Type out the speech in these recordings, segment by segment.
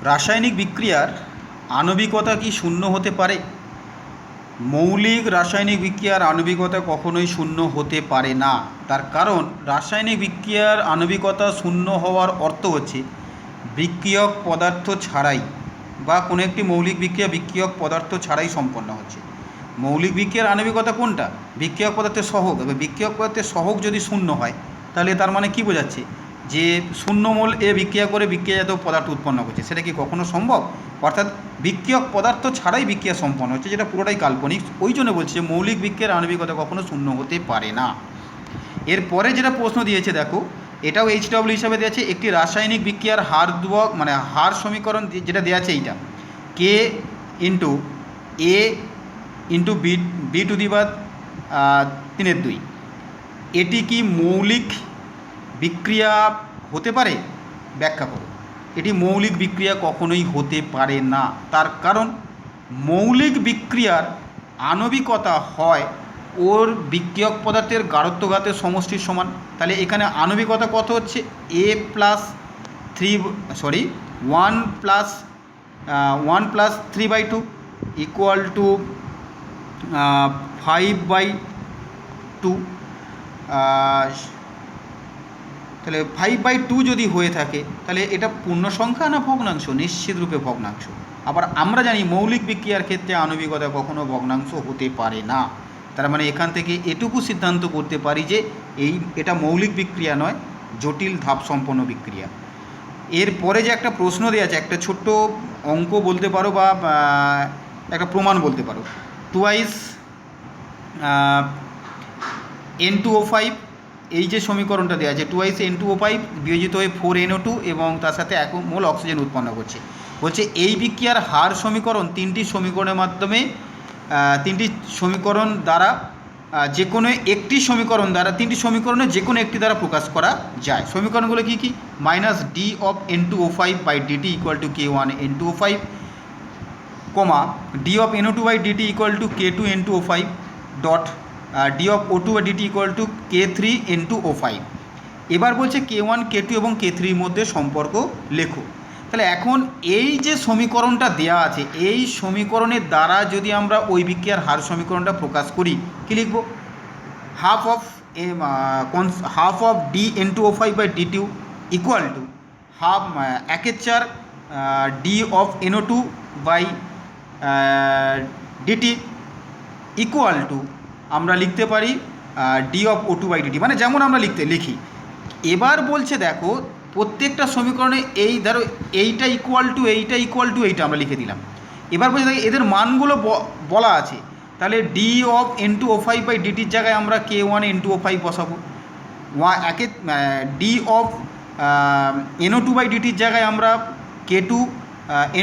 রাসায়নিক বিক্রিয়ার আণবিকতা কি শূন্য হতে পারে? মৌলিক রাসায়নিক বিক্রিয়ার আণবিকতা কখনোই শূন্য হতে পারে না। তার কারণ রাসায়নিক বিক্রিয়ার আণবিকতা শূন্য হওয়ার অর্থ হচ্ছে বিক্রিয়ক পদার্থ ছাড়াই বা কোনো একটি মৌলিক বিক্রিয়া বিক্রিয়ক পদার্থ ছাড়াই সম্পন্ন হচ্ছে। মৌলিক বিক্রিয়ার আণবিকতা কোনটা? বিক্রিয়ক পদার্থের সহগ। এবার বিক্রিয়ক পদার্থের সহগ যদি শূন্য হয় তাহলে তার মানে কী বোঝাচ্ছে? যে শূন্য মোল এ বিক্রিয়া করে বিক্রিয়াজাত পদার্থ উৎপন্ন করছে, সেটা কি কখনো সম্ভব? অর্থাৎ বিক্রিয়ক পদার্থ ছাড়াই বিক্রিয়া সম্পন্ন হচ্ছে, যেটা পুরোটাই কাল্পনিক। ওই জন্য বলছে যে মৌলিক বিক্রিয়ার আণবিকতা কখনো শূন্য হতে পারে না। এরপরে যেটা প্রশ্ন দিয়েছে দেখো, এটাও HW হিসাবে দেওয়া আছে। একটি রাসায়নিক বিক্রিয়ার হার ধ্রুবক মানে হার সমীকরণ যেটা দেওয়া আছে এইটা K into A into B to the power 3/2, এটি কি মৌলিক বিক্রিয়া হতে পারে? ব্যাখ্যা করো। এটি মৌলিক বিক্রিয়া কখনোই হতে পারে না। তার কারণ মৌলিক বিক্রিয়ার আণবিকতা হয় ওর বিক্রিয়ক পদার্থের গাঢ়ত্বঘাতের সমষ্টির সমান। তাহলে এখানে আণবিকতা কত হচ্ছে? One plus 3/2 equal to 5/2। তাহলে 5/2 যদি হয়ে থাকে তাহলে এটা পূর্ণ সংখ্যা না ভগ্নাংশ? নিশ্চিত রূপে ভগ্নাংশ। আবার আমরা জানি মৌলিক বিক্রিয়ার ক্ষেত্রে আণবিকতা কখনো ভগ্নাংশ হতে পারে না। তার মানে এখান থেকে এটুকু সিদ্ধান্ত করতে পারি যে এটা মৌলিক বিক্রিয়া নয়, জটিল ধাপ সম্পন্ন বিক্রিয়া। এরপরে যে একটা প্রশ্ন দেওয়া আছে, একটা ছোট্ট অঙ্ক বলতে পারো বা একটা প্রমাণ বলতে পারো। 2 N2O5, এই যে সমীকরণটা দেওয়া আছে 2 N2O5 বিয়োজিত হয়ে 4NO2 এবং তার সাথে 1 মোল অক্সিজেন উৎপন্ন করছে। বলছে এই বিক্রিয়ার হার সমীকরণ তিনটি সমীকরণের মাধ্যমে তিনটি সমীকরণ দ্বারা যে কোনো একটি সমীকরণ দ্বারা তিনটি সমীকরণে যে কোনো একটি দ্বারা প্রকাশ করা যায়। সমীকরণগুলো কী কী? -D of N2O5/dt equal to K1 N2O5, D of NO2/dt equal to K2 N2O5 dot D of O2/dt equal to K3 N2O5। এবার বলছে K1 K2 এবং K3 এর মধ্যে সম্পর্ক লেখো। তাহলে এখন এই যে সমীকরণটা দেয়া আছে, এই সমীকরণের দ্বারা যদি আমরা ওই বিক্রিয়ার হার সমীকরণটা প্রকাশ করি, কী লিখব? Half of D N2O5/dt equal to 1/4 D of NO2/dt equal to আমরা লিখতে পারি D of O2/dt, মানে যেমন আমরা লিখি। এবার বলছে দেখো প্রত্যেকটা সমীকরণে এই ধরো এইটা ইকুয়াল টু এইটা ইকুয়াল টু এইটা আমরা লিখে দিলাম। এবার বলছে দেখো এদের মানগুলো বলা আছে। তাহলে D of N2O5/dt জায়গায় আমরা K1 N2O5 বসাবো। D of NO2/dt জায়গায় আমরা K2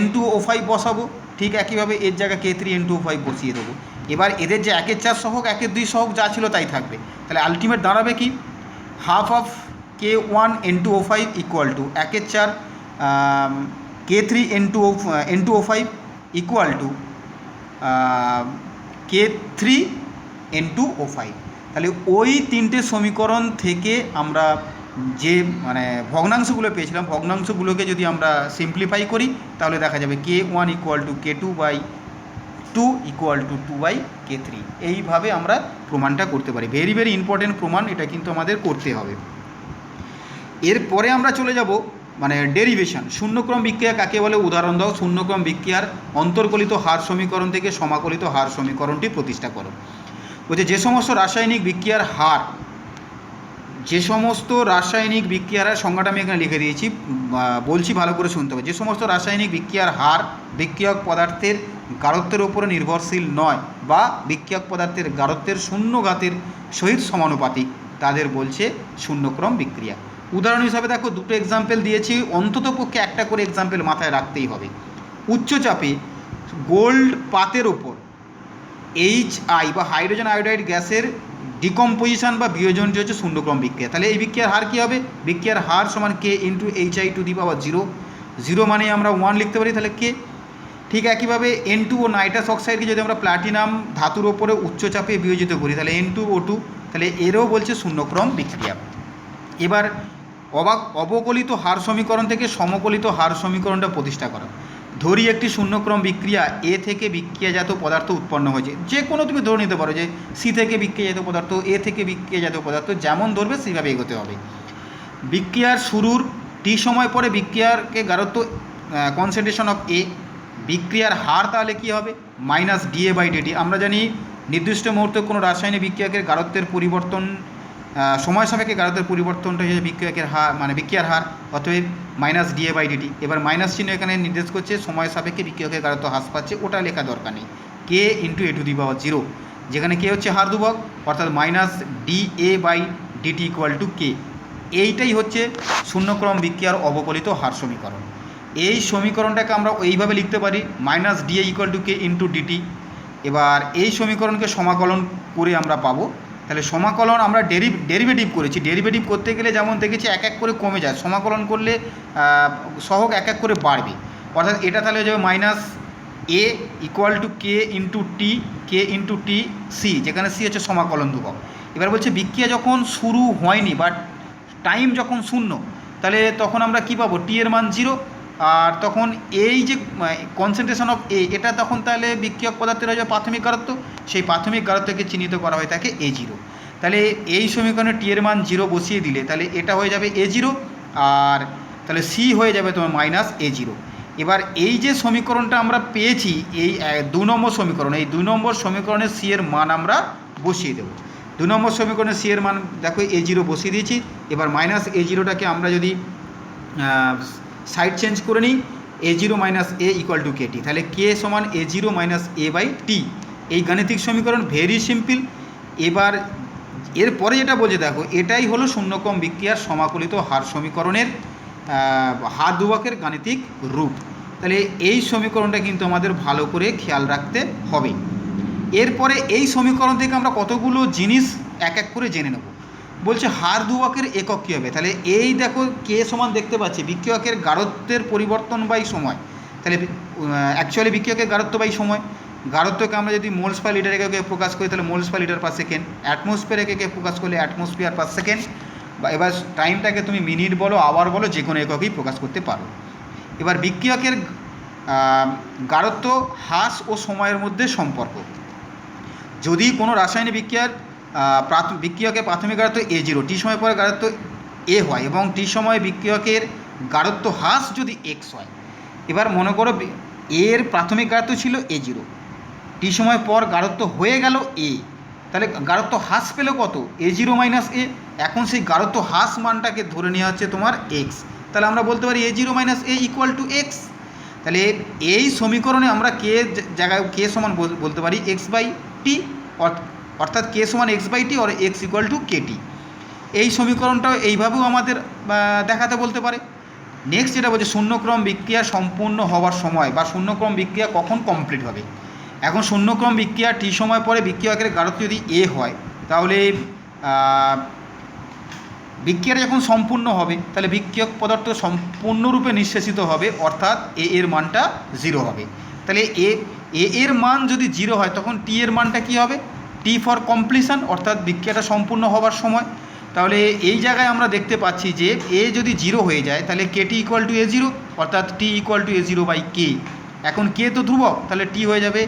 N2O5 বসাবো। ঠিক একইভাবে এর জায়গায় K3 N2O5 বসিয়ে দেবো। এবার এদের যে 1/4 সহগ 1/2 সহগ যা ছিল তাই থাকবে। তাহলে আলটিমেট দাঁড়াবে কি? Half of K1 N2O5 equal to 1/4 K3 N2O5 equal to K3 N2O5। তাহলে ওই তিনটে সমীকরণ থেকে আমরা যে মানে ভগ্নাংশগুলো পেয়েছিলাম, ভগ্নাংশগুলোকে যদি আমরা সিম্পলিফাই করি তাহলে দেখা যাবে K1 equal to K2/2 equal to 2/K3। এইভাবে আমরা প্রমাণটা করতে পারি। ভেরি ভেরি ইম্পর্টেন্ট প্রমাণ, এটা কিন্তু আমাদের করতে হবে। এরপরে আমরা চলে যাব মানে ডেরিভেশন। শূন্যক্রম বিক্রিয়া কাকে বলে? উদাহরণ দাও। শূন্যক্রম বিক্রিয়ার অন্তর্কলিত হার সমীকরণ থেকে সমাকলিত হার সমীকরণটি প্রতিষ্ঠা করো। বলছে যে সমস্ত রাসায়নিক বিক্রিয়ার হার সংজ্ঞাটা আমি এখানে লিখে দিয়েছি, বলছি ভালো করে শুনতে হবে। যে সমস্ত রাসায়নিক বিক্রিয়ার হার বিক্রিয়ক পদার্থের গাঢ়ত্বের উপরে নির্ভরশীল নয় বা বিক্রিয়ক পদার্থের গাঢ়ত্বের শূন্য ঘাতের সহিত সমানুপাতিক, তাদের বলছে শূন্যক্রম বিক্রিয়া। উদাহরণ হিসাবে দেখো দুটো এক্সাম্পল দিয়েছি, অন্তত পক্ষে একটা করে এক্সাম্পল মাথায় রাখতেই হবে। উচ্চচাপে গোল্ড পাতের ওপর HI বা হাইড্রোজেন আয়োডাইড গ্যাসের ডিকম্পোজিশন বা বিয়োজন হচ্ছে শূন্যক্রম বিক্রিয়া। তাহলে এই বিক্রিয়ার হার কী হবে? বিক্রিয়ার হার সমান K into HI to the power 0। 0 মানে আমরা 1 লিখতে পারি, তাহলে K। ঠিক একইভাবে N2O নাইট্রাস অক্সাইডকে যদি আমরা প্লাটিনাম ধাতুর ওপরে উচ্চচাপে বিয়োজিত করি তাহলে N2O2, তাহলে এরও বলছে শূন্যক্রম বিক্রিয়া। এবার অবকলিত হার সমীকরণ থেকে সমকলিত হার সমীকরণটা প্রতিষ্ঠা করা। ধরি একটি শূন্যক্রম বিক্রিয়া এ থেকে বিক্রিয়াজাত পদার্থ উৎপন্ন হয়েছে, যে কোনো তুমি ধরে নিতে পারো যে সি থেকে বিক্রিয়াজাত পদার্থ, এ থেকে বিক্রিয়াজাত পদার্থ, যেমন ধরবে সেইভাবে এগোতে হবে। বিক্রিয়ার শুরুর টি সময় পরে বিক্রিয়াকে গাঢ়ত্ব কনসেন্ট্রেশন অফ এ, বিক্রিয়ার হার তাহলে কী হবে মাইনাস ডিএ বাই ডিটি। আমরা জানি নির্দিষ্ট মুহূর্তে কোনো রাসায়নিক বিক্রিয়াকের গাঢ়ত্বের পরিবর্তন সময় সাপেক্ষে গাঢ়ত্বের পরিবর্তনটা হচ্ছে বিক্রিয়কের হার, মানে বিক্রিয়ার হার, অতএব মাইনাস ডিএ বাই ডিটি। এবার মাইনাস চিহ্ন এখানে নির্দেশ করছে সময় সাপেক্ষে বিক্রিয়কের গাঢ়ত্ব হ্রাস পাচ্ছে, ওটা লেখা দরকার নেই। কে into A two the power 0, যেখানে কে হচ্ছে হার ধ্রুবক, অর্থাৎ minus dA by dt equal to k. এইটাই হচ্ছে শূন্যক্রম বিক্রিয়ার অবকলিত হার সমীকরণ। এই সমীকরণটাকে আমরা এইভাবে লিখতে পারি minus DA equal to K into DT. এবার এই সমীকরণকে সমাকলন করে আমরা পাবো, তাহলে সমাকলন আমরা ডেরিভেটিভ করেছি, ডেরিভেটিভ করতে গেলে যেমন দেখেছি এক এক করে কমে যায়, সমাকলন করলে সহগ এক এক করে বাড়বে, অর্থাৎ এটা তাহলে হয়ে যাবে minus A equal to K into T, K into T C, যেখানে সি হচ্ছে সমাকলন ধ্রুবক। এবার বলছে বিক্রিয়া যখন শুরু হয়নি বা টাইম যখন শূন্য, তাহলে তখন আমরা কি পাবো টি এর মান 0, আর তখন এই যে কনসেন্ট্রেশন অফ এ, এটা তখন তাহলে বিক্রিয়ক পদার্থের হয়ে যাবে প্রাথমিক গাঢ়ত্ব, সেই প্রাথমিক গাঢ়ত্বকে চিহ্নিত করা হয়ে থাকে A0। তাহলে এই সমীকরণে টি এর মান 0 বসিয়ে দিলে তাহলে এটা হয়ে যাবে A0, আর তাহলে সি হয়ে যাবে তোমার মাইনাস A0। এবার এই যে সমীকরণটা আমরা পেয়েছি, এই 2 নম্বর সমীকরণ, এই 2 নম্বর সমীকরণে সি এর মান আমরা বসিয়ে দেবো। 2 নম্বর সমীকরণে সি এর মান দেখো A0 বসিয়ে দিয়েছি। এবার মাইনাস A0টাকে আমরা যদি সাইড চেঞ্জ করে নিই, A0 minus A equal to KT, তাহলে কে সমান A0 minus A by T. এই গাণিতিক সমীকরণ ভেরি সিম্পল। এবার এরপরে যেটা বলছে দেখো, এটাই হলো শূন্যক্রম বিক্রিয়ার সমাকলিত হার সমীকরণের হার ধ্রুবকের গাণিতিক রূপ। তাহলে এই সমীকরণটা কিন্তু আমাদের ভালো করে খেয়াল রাখতে হবে। এরপরে এই সমীকরণ থেকে আমরা কতগুলো জিনিস এক এক করে জেনে নেব। বলছে হার ধ্রুবকের একক কী হবে, তাহলে এই দেখো কে সমান দেখতে পাচ্ছি বিক্রিয়কের গাঢ়ত্বের পরিবর্তন বাই সময়, তাহলে অ্যাকচুয়ালি বিক্রিয়কের গাঢ়ত্ব বাই সময়, গাঢ়ত্বকে আমরা যদি মোলস পার লিটার এককে প্রকাশ করি তাহলে moles per litre per second, atmosphere এককে প্রকাশ করলে অ্যাটমসফিয়ার পার সেকেন্ড, বা এবার টাইমটাকে তুমি মিনিট বলো আওয়ার বলো যে কোনো এককেই প্রকাশ করতে পারো। এবার বিক্রিয়কের গাঢ়ত্ব হ্রাস ও সময়ের মধ্যে সম্পর্ক, যদি কোনো রাসায়নিক বিক্রিয়কের প্রাথমিক গাঢ়ত্ব A0, টি সময় পরে গাঢ়ত্ব এ হয় এবং টি সময় বিক্রিয়কের গাঢ়ত্ব হ্রাস যদি x হয়। এবার মনে করো এর প্রাথমিক গাঢ়ত্ব ছিল A0, টি সময় পর গাঢ়ত্ব হয়ে গেল এ, তাহলে গাঢ়ত্ব হ্রাস পেল কত A0 মাইনাস এ। এখন সেই গাঢ়ত্ব হ্রাস মানটাকে ধরে নেওয়া হচ্ছে তোমার x, তাহলে আমরা বলতে পারি A0 minus A equal two x। তাহলে এই সমীকরণে আমরা কে জায়গায় কে সমান বলতে পারি x বাই টি, অর্থাৎ কে সমান x by T or x equal to KT. এই সমীকরণটাও এইভাবেও আমাদের দেখাতে বলতে পারে। নেক্সট যেটা বলছে শূন্যক্রম বিক্রিয়া সম্পূর্ণ হওয়ার সময় বা শূন্যক্রম বিক্রিয়া কখন কমপ্লিট হবে। এখন শূন্যক্রম বিক্রিয়া টি সময় পরে বিক্রিয়কের গাঢ়ত্ব যদি এ হয়, তাহলে বিক্রিয়াটা যখন সম্পূর্ণ হবে তাহলে বিক্রিয়ক পদার্থ সম্পূর্ণরূপে নিঃশেষিত হবে, অর্থাৎ এ এর মানটা 0 হবে। তাহলে এ এর মান যদি 0 হয় তখন টি এর মানটা কী হবে, টি ফর কমপ্লিশন, অর্থাৎ বিক্রিয়াটা সম্পূর্ণ হওয়ার সময়। তাহলে এই জায়গায় আমরা দেখতে পাচ্ছি যে এ যদি 0 হয়ে যায় তাহলে কেটি ইকুয়াল টু A0, অর্থাৎ T equal to A0 by কে। এখন কে তো ধ্রুবক, তাহলে টি হয়ে যাবে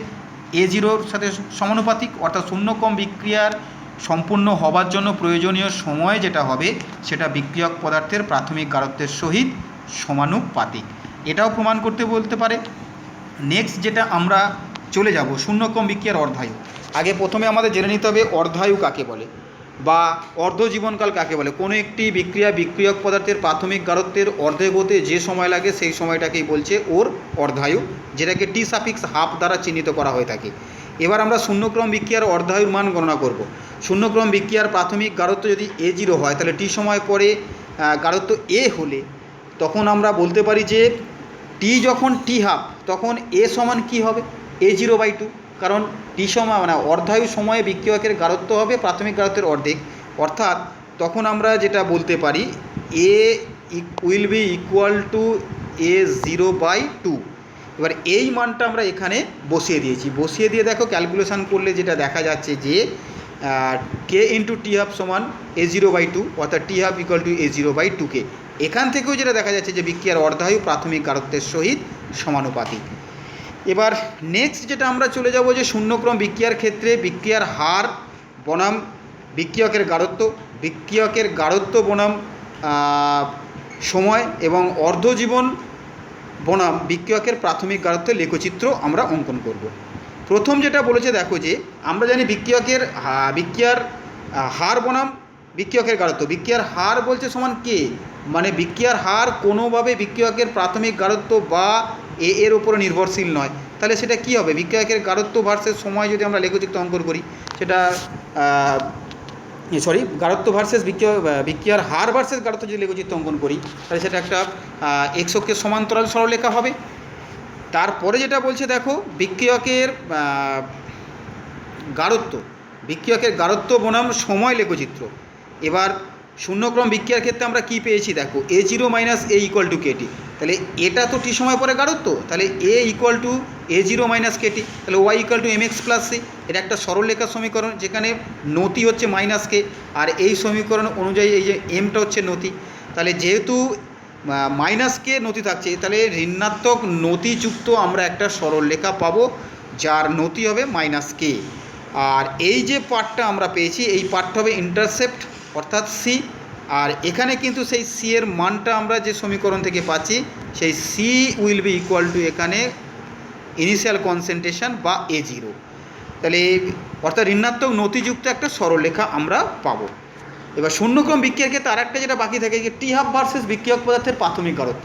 A0-র সাথে সমানুপাতিক, অর্থাৎ শূন্যক্রম বিক্রিয়ার সম্পূর্ণ হবার জন্য প্রয়োজনীয় সময় যেটা হবে সেটা বিক্রিয়ক পদার্থের প্রাথমিক গাঢ়ত্বের সহিত সমানুপাতিক। এটাও প্রমাণ করতে বলতে পারে। নেক্সট যেটা আমরা চলে যাব শূন্যক্রম বিক্রিয়ার অর্ধায়ু। আগে প্রথমে আমাদের জেনে নিতে হবে অর্ধায়ু কাকে বলে বা অর্ধজীবনকাল কাকে বলে। কোনো একটি বিক্রিয়ক পদার্থের প্রাথমিক গাঢ়ত্বের অর্ধেক হতে যে সময় লাগে সেই সময়টাকেই বলছে ওর অর্ধায়ু, যেটাকে টি সাফিক্স হাফ দ্বারা চিহ্নিত করা হয়ে থাকে। এবার আমরা শূন্যক্রম বিক্রিয়ার অর্ধায়ুর মান গণনা করব। শূন্যক্রম বিক্রিয়ার প্রাথমিক গাঢ়ত্ব যদি A0 হয় তাহলে টি সময় পরে গাঢ়ত্ব এ হলে তখন আমরা বলতে পারি যে টি যখন টি হাফ তখন এ সমান কী হবে A0 বাই 2, কারণ টি সময় মানে অর্ধায়ু সময়ে বিক্রিয়কের গাঢ়ত্ব হবে প্রাথমিক গাঢ়ত্বের অর্ধেক, অর্থাৎ তখন আমরা যেটা বলতে পারি A will be equal to A0 by 2। এবার এই মানটা আমরা এখানে বসিয়ে দিয়েছি, বসিয়ে দিয়ে দেখো ক্যালকুলেশান করলে যেটা দেখা যাচ্ছে যে কে ইন্টু টি হাফ সমান A0/2, অর্থাৎ টি হাফ ইকুয়াল টু A0/2K। এখান থেকেও যেটা দেখা যাচ্ছে যে বিক্রিয়ার অর্ধায়ু প্রাথমিক গাঢ়ত্বের সহিত সমানুপাতিক। এবার নেক্সট যেটা আমরা চলে যাব যে শূন্যক্রম বিক্রিয়ার ক্ষেত্রে বিক্রিয়ার হার বনাম বিক্রিয়কের গাঢ়ত্ব বনাম সময় এবং অর্ধজীবন বনাম বিক্রিয়কের প্রাথমিক গাঢ়ত্বের লেখচিত্র আমরা অঙ্কন করব। প্রথম যেটা বলেছে দেখো যে আমরা জানি বিক্রিয়ার হার বনাম বিক্রিয়কের গাঢ়ত্ব। বিক্রিয়ার হার বলছে সমান কে, মানে বিক্রিয়ার হার কোনোভাবে বিক্রিয়কের প্রাথমিক গাঢ়ত্ব বা এর উপরে নির্ভরশীল নয়। তাহলে সেটা কি হবে, বিক্রিয়কের গাঢ়ত্ব ভার্সেস সময় যদি আমরা লেখচিত্র অঙ্কন করি, সেটা গাঢ়ত্ব ভার্সেস বিক্রিয়ার হার ভার্সেস গাঢ়ত্ব যদি লেখচিত্র অঙ্কন করি, তাহলে সেটা একটা এক্স অক্ষের সমান্তরাল সরলরেখা হবে। তারপরে যেটা বলছে দেখো বিক্রিয়কের গাঢ়ত্ব বনাম সময় লেখচিত্র। এবার শূন্যক্রম বিক্রিয়ার ক্ষেত্রে আমরা কি পেয়েছি দেখো, A0 - A = KT। তাহলে এটা তো টি সময় পরে গাঢ়ত্ব, তাহলে A = A0 - KT, তাহলে Y = mx + c। এটা একটা সরলরেখার সমীকরণ যেখানে নতি হচ্ছে -k, আর এই সমীকরণ অনুযায়ী এই যে এমটা হচ্ছে নতি। তাহলে যেহেতু -k নতি থাকছে, তাহলে ঋণাত্মক নতিযুক্ত আমরা একটা সরলরেখা পাবো যার নতি হবে -k। আর এই যে পার্টটা আমরা পেয়েছি, এই পার্টটা হবে ইন্টারসেপ্ট অর্থাৎ C। আর এখানে কিন্তু সেই C এর মানটা আমরা যে সমীকরণ থেকে পাচ্ছি, সেই C will be equal two এখানে ইনিশিয়াল কনসেন্ট্রেশন বা A0। তাহলে অর্থাৎ ঋণাত্মক নতিযুক্ত একটা সরলরেখা আমরা পাবো। এবার শূন্যক্রম বিক্রিয়ার ক্ষেত্রে আরেকটা যেটা বাকি থাকে যে টি হাফ ভার্সেস বিক্রিয়ক পদার্থের প্রাথমিক গাঢ়ত্ব।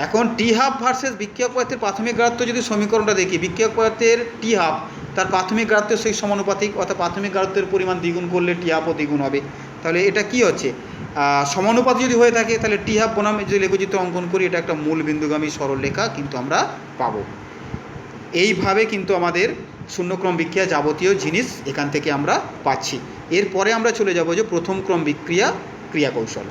এখন টি হাফ ভার্সেস বিক্রিয়ক পদার্থের প্রাথমিক গাঢ়ত্ব যদি সমীকরণটা দেখি, বিক্রিয়ক পদার্থের টি হাফ তার প্রাথমিক গাঢ়ত্বের সেই সমানুপাতিক, অর্থাৎ প্রাথমিক গাঢ়ত্বের পরিমাণ দ্বিগুণ করলে টি হাফও দ্বিগুণ হবে। তাহলে এটা কি হচ্ছে, সমানুপাত যদি হয়ে থাকে তাহলে টি হাফ বনাম যদি লেখচিত্র অঙ্কন করি, এটা একটা মূল বিন্দুগামী সরলরেখা কিন্তু আমরা পাবো। এইভাবে কিন্তু আমাদের শূন্যক্রম বিক্রিয়া যাবতীয় জিনিস এখান থেকে আমরা পাচ্ছি। এরপরে আমরা চলে যাব যে প্রথম ক্রম বিক্রিয়া ক্রিয়াকৌশল।